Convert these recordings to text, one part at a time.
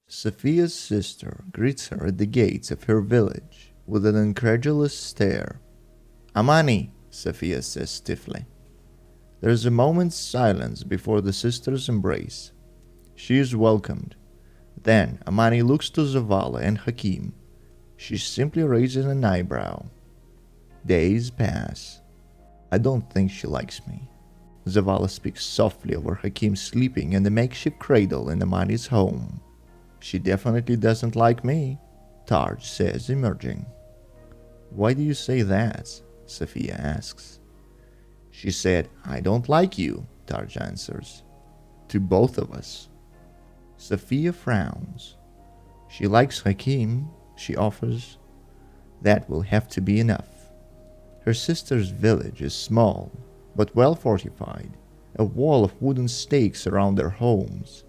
Sophia's sister greets her at the gates of her village with an incredulous stare. Amani, Sophia says stiffly. There is a moment's silence before the sisters embrace. She is welcomed. Then Amani looks to Zavala and Hakim. She simply raises an eyebrow. Days pass. I don't think she likes me. Zavala speaks softly over Hakim sleeping in the makeshift cradle in Amani's home. She definitely doesn't like me, Tarj says, emerging. Why do you say that? Sophia asks. She said, I don't like you, Tarj answers. To both of us. Sophia frowns. She likes Hakim, she offers. That will have to be enough. Her sister's village is small, but well fortified, a wall of wooden stakes around their homes.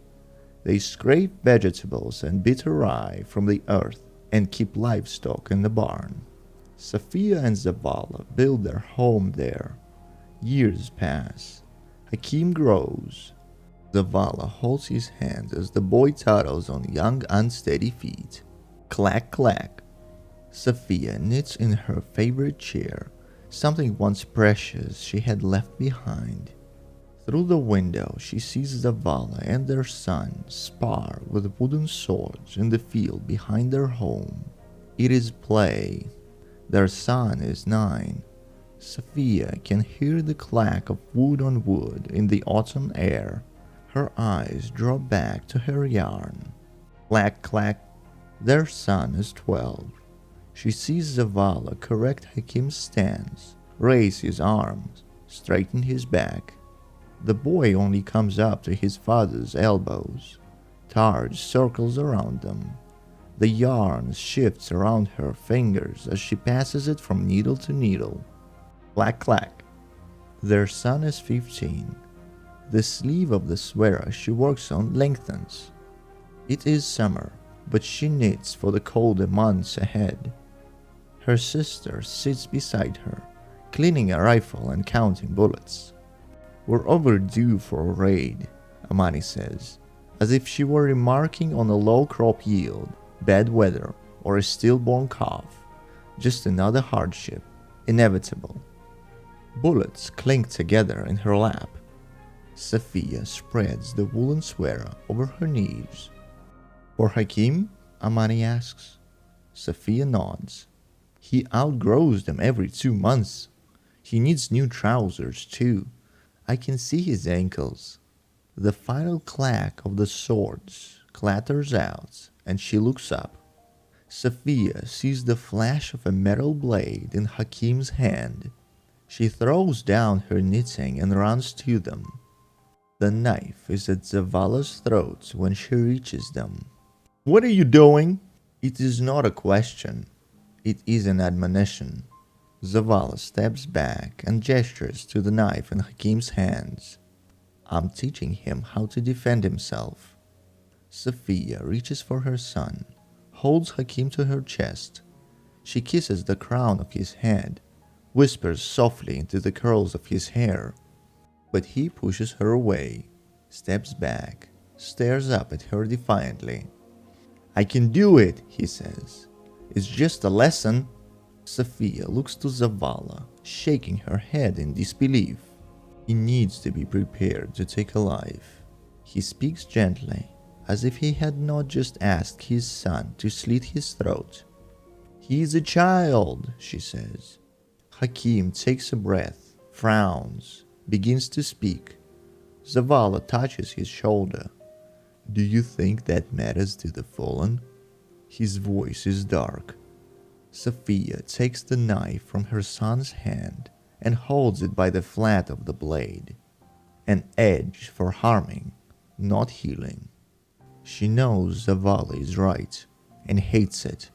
They scrape vegetables and bitter rye from the earth and keep livestock in the barn. Sophia and Zavala build their home there. Years pass. Hakim grows. Zavala holds his hand as the boy toddles on young, unsteady feet. Clack, clack. Sophia knits in her favorite chair, something once precious she had left behind. Through the window she sees Zavala and their son spar with wooden swords in the field behind their home. It is play. Their son is 9. Sophia can hear the clack of wood on wood in the autumn air. Her eyes drop back to her yarn. Clack, clack. Their son is 12. She sees Zavala correct Hakim's stance, raise his arms, straighten his back. The boy only comes up to his father's elbows. Tarj circles around them. The yarn shifts around her fingers as she passes it from needle to needle. Clack, clack. Their son is 15. The sleeve of the sweater she works on lengthens. It is summer, but she knits for the colder months ahead. Her sister sits beside her, cleaning a rifle and counting bullets. We're overdue for a raid, Amani says, as if she were remarking on a low crop yield, bad weather, or a stillborn calf. Just another hardship, inevitable. Bullets clink together in her lap. Sophia spreads the woolen sweater over her knees. For Hakim? Amani asks. Sophia nods. He outgrows them every 2 months. He needs new trousers too. I can see his ankles. The final clack of the swords clatters out, and she looks up. Sophia sees the flash of a metal blade in Hakim's hand. She throws down her knitting and runs to them. The knife is at Zavala's throat when she reaches them. What are you doing? It is not a question. It is an admonition. Zavala steps back and gestures to the knife in Hakim's hands. I'm teaching him how to defend himself. Sophia reaches for her son, holds Hakim to her chest. She kisses the crown of his head, whispers softly into the curls of his hair. But he pushes her away, steps back, stares up at her defiantly. I can do it, he says. It's just a lesson. Sophia looks to Zavala, shaking her head in disbelief. He needs to be prepared to take a life. He speaks gently, as if he had not just asked his son to slit his throat. He is a child, she says. Hakim takes a breath, frowns, begins to speak. Zavala touches his shoulder. Do you think that matters to the fallen? His voice is dark. Sophia takes the knife from her son's hand and holds it by the flat of the blade. An edge for harming, not healing. She knows Zavala is right and hates it.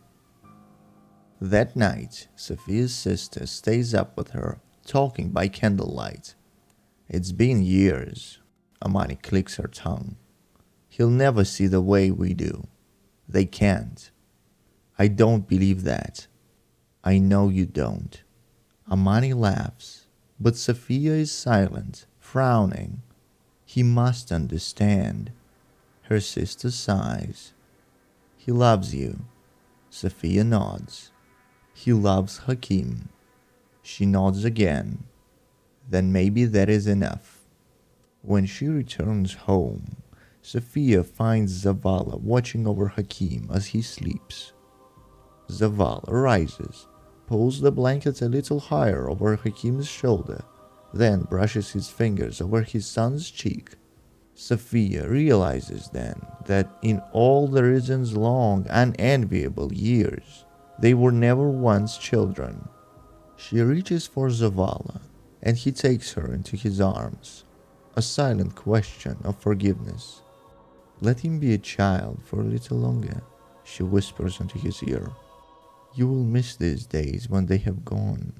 That night, Sophia's sister stays up with her, talking by candlelight. It's been years. Amani clicks her tongue. He'll never see the way we do. They can't. I don't believe that. I know you don't. Amani laughs, but Sophia is silent, frowning. He must understand. Her sister sighs. He loves you. Sophia nods. He loves Hakim. She nods again. Then maybe that is enough. When she returns home, Sophia finds Zavala watching over Hakim as he sleeps. Zavala rises, pulls the blankets a little higher over Hakim's shoulder, then brushes his fingers over his son's cheek. Sophia realizes then that in all the Rizen's long, unenviable years, they were never once children. She reaches for Zavala, and he takes her into his arms. A silent question of forgiveness. Let him be a child for a little longer, she whispers into his ear. You will miss these days when they have gone.